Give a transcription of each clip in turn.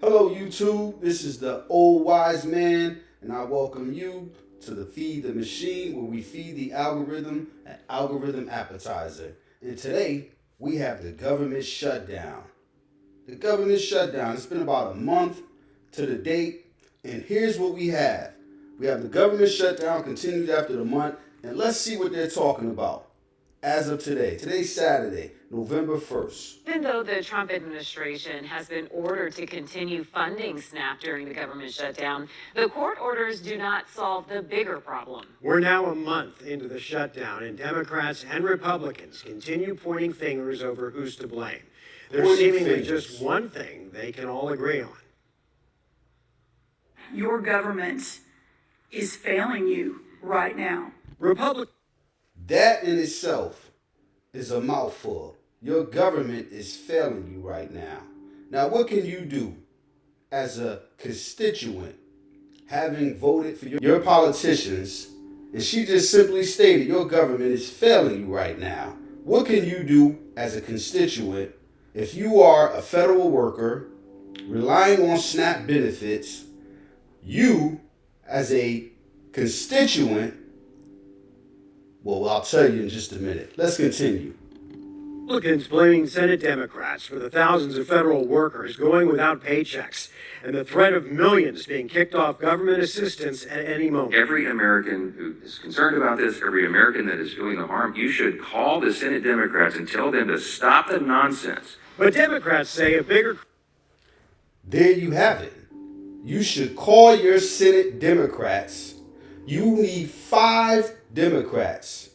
Hello, YouTube. This is the old wise man, and I welcome you to the Feed the Machine, where we feed the algorithm an algorithm appetizer. And today, we have the government shutdown. The government shutdown. It's been about a month to the date, and here's what we have. We have the government shutdown continued after the month, and let's see what they're talking about as of today. Today's Saturday, November 1st. Even though the Trump administration has been ordered to continue funding SNAP during the government shutdown, the court orders do not solve the bigger problem. We're now a month into the shutdown, and Democrats and Republicans continue pointing fingers over who's to blame. There's seemingly just one thing they can all agree on. Your government is failing you right now. That in itself is a mouthful. Your government is failing you right now. Now, what can you do as a constituent, having voted for your politicians, and she just simply stated your government is failing you right now? What can you do as a constituent if you are a federal worker relying on SNAP benefits? You, as a constituent, well, I'll tell you in just a minute. Let's continue. Republicans blaming Senate Democrats for the thousands of federal workers going without paychecks and the threat of millions being kicked off government assistance at any moment. Every American who is concerned about this, every American that is feeling the harm, you should call the Senate Democrats and tell them to stop the nonsense. But Democrats say a bigger... There you have it. You should call your Senate Democrats. You need 5 Democrats.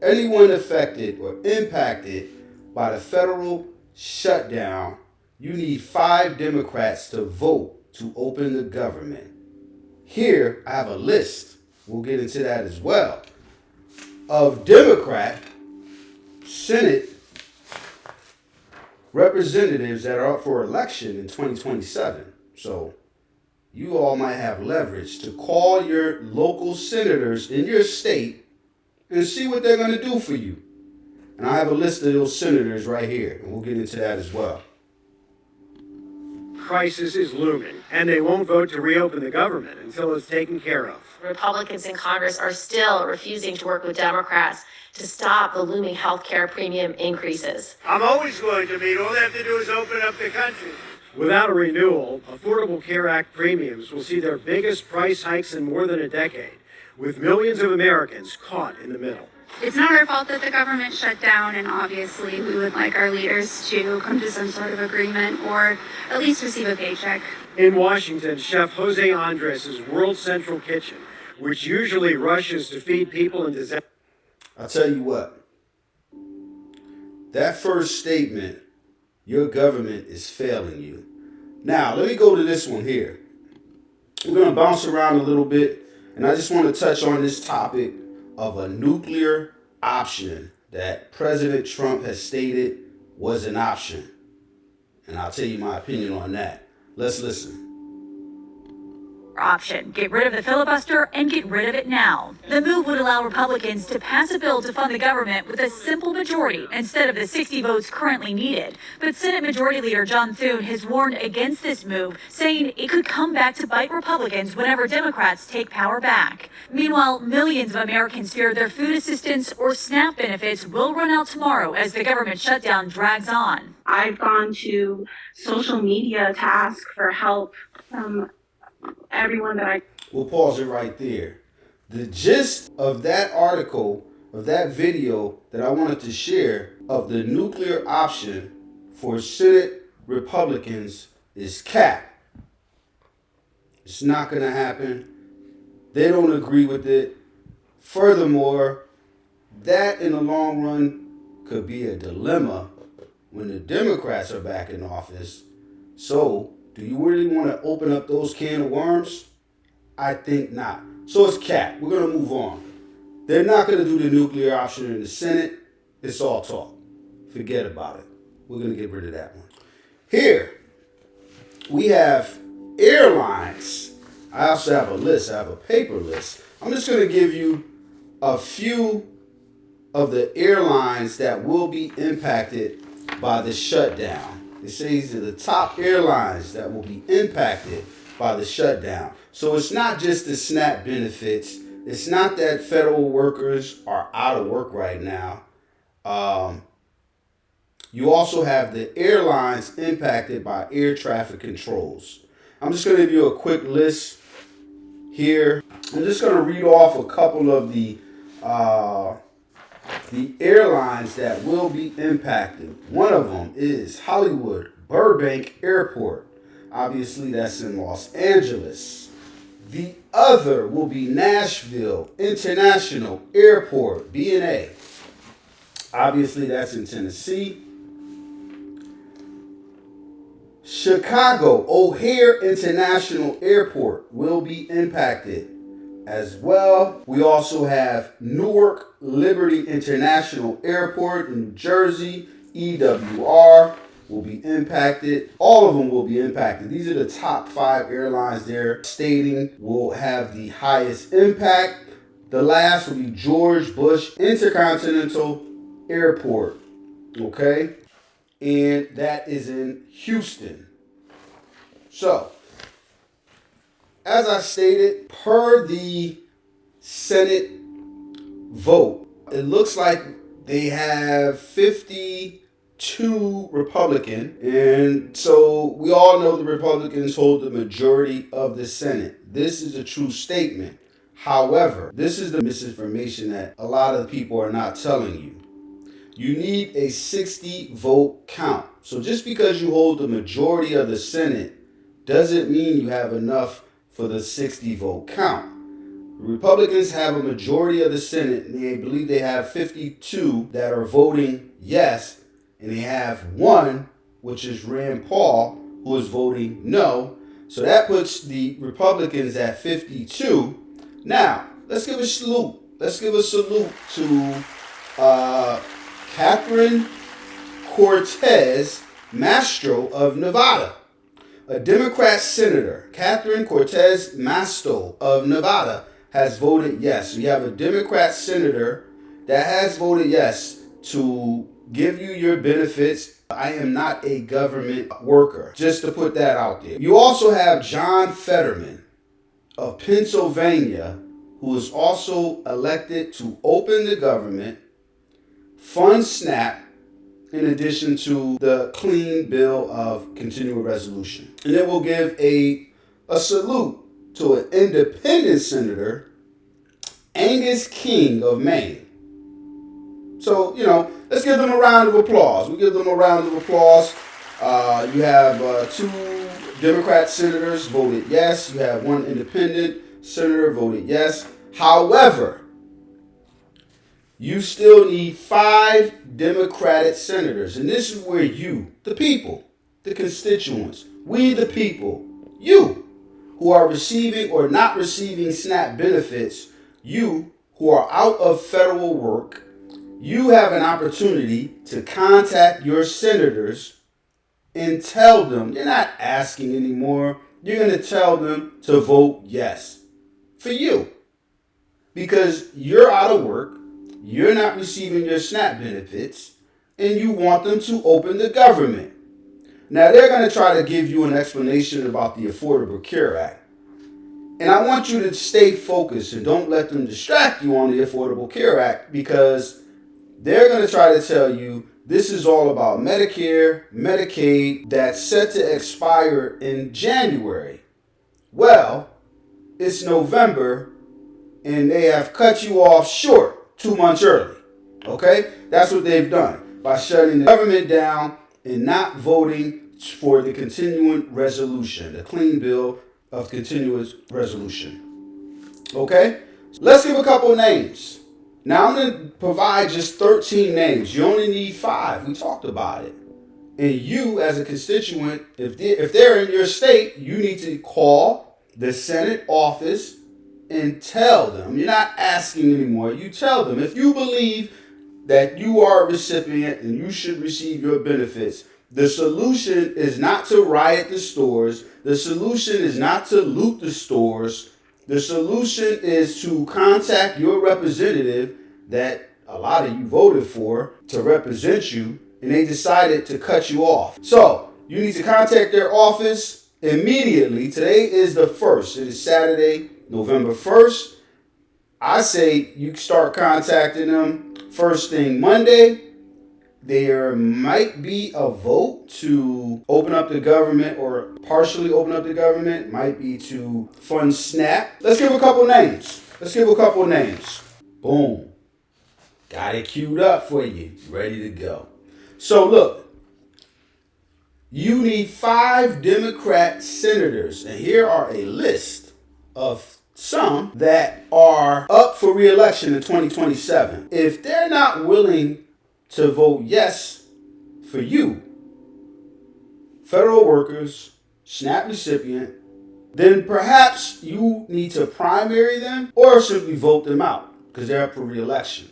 Anyone affected or impacted by the federal shutdown, you need 5 Democrats to vote to open the government. Here, I have a list, we'll get into that as well, of Democrat Senate representatives that are up for election in 2027. So you all might have leverage to call your local senators in your state and see what they're going to do for you. And I have a list of those senators right here, and we'll get into that as well. Crisis is looming, and they won't vote to reopen the government until it's taken care of. Republicans in Congress are still refusing to work with Democrats to stop the looming health care premium increases. I'm always going to meet. All they have to do is open up the country. Without a renewal, Affordable Care Act premiums will see their biggest price hikes in more than a decade, with millions of Americans caught in the middle. It's not our fault that the government shut down, and obviously we would like our leaders to come to some sort of agreement or at least receive a paycheck. In Washington, Chef Jose Andres' World Central Kitchen, which usually rushes to feed people in disaster. I'll tell you what, that first statement, your government is failing you. Now, let me go to this one here. We're going to bounce around a little bit, and I just want to touch on this topic of a nuclear option that President Trump has stated was an option. And I'll tell you my opinion on that. Let's listen. Option. Get rid of the filibuster and get rid of it now. The move would allow Republicans to pass a bill to fund the government with a simple majority instead of the 60 votes currently needed. But Senate Majority Leader John Thune has warned against this move, saying it could come back to bite Republicans whenever Democrats take power back. Meanwhile, millions of Americans fear their food assistance or SNAP benefits will run out tomorrow as the government shutdown drags on. I've gone to social media to ask for help from everyone that I... We'll pause it right there. The gist of that article, of that video that I wanted to share of the nuclear option for Senate Republicans is cap. It's not going to happen. They don't agree with it. Furthermore, that in the long run could be a dilemma when the Democrats are back in office. So, do you really want to open up those can of worms? I think not. So it's cap. We're going to move on. They're not going to do the nuclear option in the Senate. It's all talk. Forget about it. We're going to get rid of that one. Here, we have airlines. I also have a list. I have a paper list. I'm just going to give you a few of the airlines that will be impacted by the shutdown. It says that the top airlines that will be impacted by the shutdown. So it's not just the SNAP benefits. It's not that federal workers are out of work right now. You also have the airlines impacted by air traffic controls. I'm just going to give you a quick list here. I'm just going to read off a couple of the airlines that will be impacted. One of them is Hollywood Burbank Airport. Obviously, that's in Los Angeles. The other will be Nashville International Airport, BNA. Obviously, that's in Tennessee. Chicago O'Hare International Airport will be impacted as well. We also have Newark Liberty International Airport in New Jersey, EWR will be impacted. All of them will be impacted. These are the top 5 airlines they're stating will have the highest impact. The last will be George Bush Intercontinental Airport, okay? And that is in Houston. So, as I stated, per the Senate vote, it looks like they have 52 Republican, and so we all know the Republicans hold the majority of the Senate. This is a true statement. However, this is the misinformation that a lot of people are not telling you. You need a 60 vote count. So just because you hold the majority of the Senate doesn't mean you have enough for the 60 vote count. The Republicans have a majority of the Senate, and they believe they have 52 that are voting yes, and they have 1, which is Rand Paul, who is voting no. So that puts the Republicans at 52. Now, let's give a salute. Let's give a salute to Catherine Cortez Masto of Nevada. A Democrat senator, Catherine Cortez Masto of Nevada, has voted yes. So you have a Democrat senator that has voted yes to give you your benefits. I am not a government worker, just to put that out there. You also have John Fetterman of Pennsylvania, who is also elected to open the government, fund SNAP, in addition to the clean bill of continual resolution. And then we'll give a salute to an independent senator, Angus King of Maine. So, let's give them a round of applause. We give them a round of applause. You have 2 Democrat senators voted yes. You have 1 independent senator voted yes. However, you still need 5 Democratic senators. And this is where you, the people, the constituents, we the people, you who are receiving or not receiving SNAP benefits, you who are out of federal work, you have an opportunity to contact your senators and tell them, you're not asking anymore, you're going to tell them to vote yes for you. Because you're out of work, you're not receiving your SNAP benefits, and you want them to open the government. Now, they're going to try to give you an explanation about the Affordable Care Act. And I want you to stay focused and don't let them distract you on the Affordable Care Act, because they're going to try to tell you this is all about Medicare, Medicaid, that's set to expire in January. Well, it's November, and they have cut you off short 2 months early. Okay? That's what they've done by shutting the government down and not voting for the continuing resolution, the clean bill of continuous resolution. Okay? Let's give a couple of names. Now I'm going to provide just 13 names. You only need 5. We talked about it. And you, as a constituent, if they're in your state, you need to call the Senate office and tell them. You're not asking anymore. You tell them. If you believe that you are a recipient and you should receive your benefits, the solution is not to riot the stores. The solution is not to loot the stores. The solution is to contact your representative that a lot of you voted for to represent you, and they decided to cut you off. So You need to contact their office immediately. Today is the 1st. It is Saturday, November 1st. I say you start contacting them first thing Monday. There might be a vote to open up the government or partially open up the government. Might be to fund SNAP. Let's give a couple names. Boom. Got it queued up for you. Ready to go. So look, you need 5 Democrat senators. And here are a list of some that are up for re-election in 2027. If they're not willing to vote yes for you, federal workers, SNAP recipient, then perhaps you need to primary them or simply vote them out because they're up for re-election.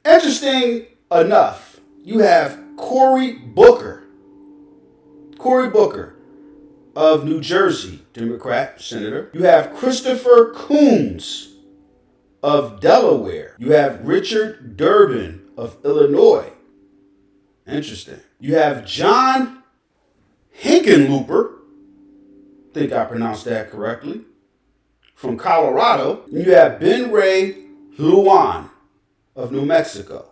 Interesting enough, you have Cory Booker of New Jersey, Democrat senator. You have Christopher Coons of Delaware. You have Richard Durbin of Illinois. Interesting. You have John Hickenlooper, I think I pronounced that correctly, from Colorado. And you have Ben Ray Lujan of New Mexico.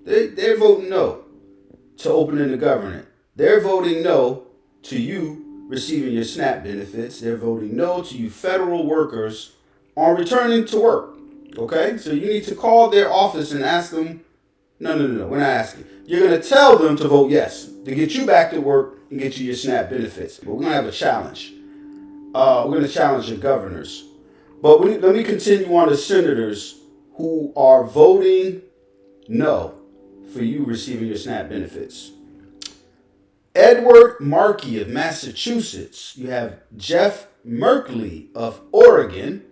They're voting no to opening the government. They're voting no to you receiving your SNAP benefits. They're voting no to you federal workers on returning to work. Okay? So you need to call their office and ask them, no, we're not asking. You're going to tell them to vote yes, to get you back to work and get you your SNAP benefits. But we're going to have a challenge. We're going to challenge the governors. But let me continue on to senators who are voting no for you receiving your SNAP benefits. Edward Markey of Massachusetts. You have Jeff Merkley of Oregon.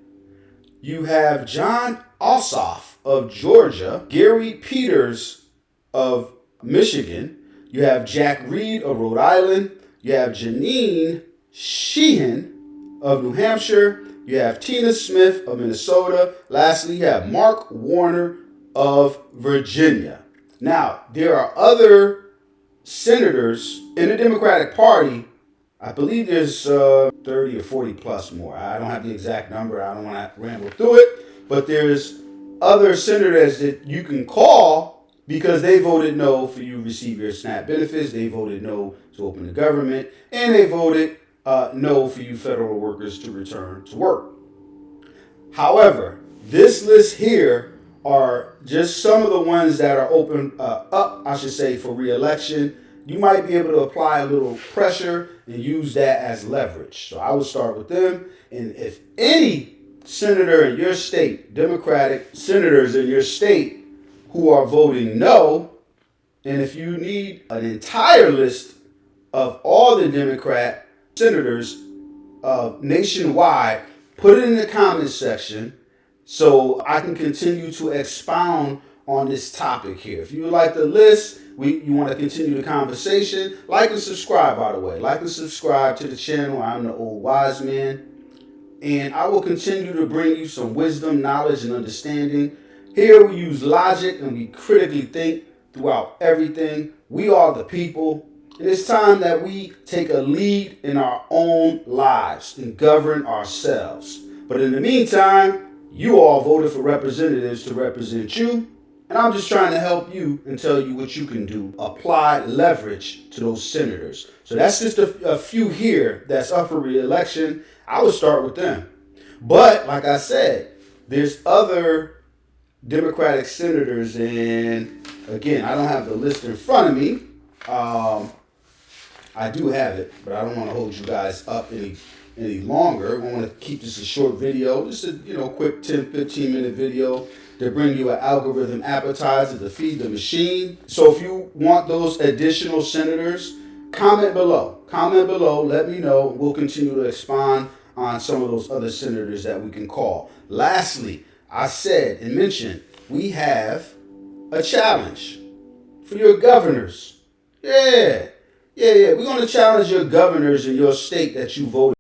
You have John Ossoff of Georgia. Gary Peters of Michigan. You have Jack Reed of Rhode Island. You have Janine Sheehan of New Hampshire. You have Tina Smith of Minnesota. Lastly, you have Mark Warner of Virginia. Now, there are other senators in the Democratic Party. I believe there's 30 or 40 plus more. I don't have the exact number. I don't want to ramble through it. But there's other senators that you can call because they voted no for you to receive your SNAP benefits. They voted no to open the government. And they voted no for you federal workers to return to work. However, this list here are just some of the ones that are for re-election. You might be able to apply a little pressure and use that as leverage. So I would start with them. And if any senator in your state, Democratic senators in your state who are voting no, and if you need an entire list of all the Democrat senators nationwide, put it in the comments section so I can continue to expound on this topic here. If you would like the list, you want to continue the conversation, like and subscribe, by the way. Like and subscribe to the channel. I'm the Old Wise Man. And I will continue to bring you some wisdom, knowledge, and understanding. Here we use logic and we critically think throughout everything. We are the people. And it's time that we take a lead in our own lives and govern ourselves. But in the meantime, you all voted for representatives to represent you. And I'm just trying to help you and tell you what you can do. Apply leverage to those senators. So that's just a few here that's up for re-election. I would start with them. But like I said, there's other Democratic senators. And again, I don't have the list in front of me. I do have it, but I don't want to hold you guys up any longer. I want to keep this a short video, just a quick 10, 15-minute video to bring you an algorithm appetizer to feed the machine. So if you want those additional senators, comment below. Let me know. We'll continue to expand on some of those other senators that we can call. Lastly, I said and mentioned we have a challenge for your governors. Yeah. We're going to challenge your governors in your state that you voted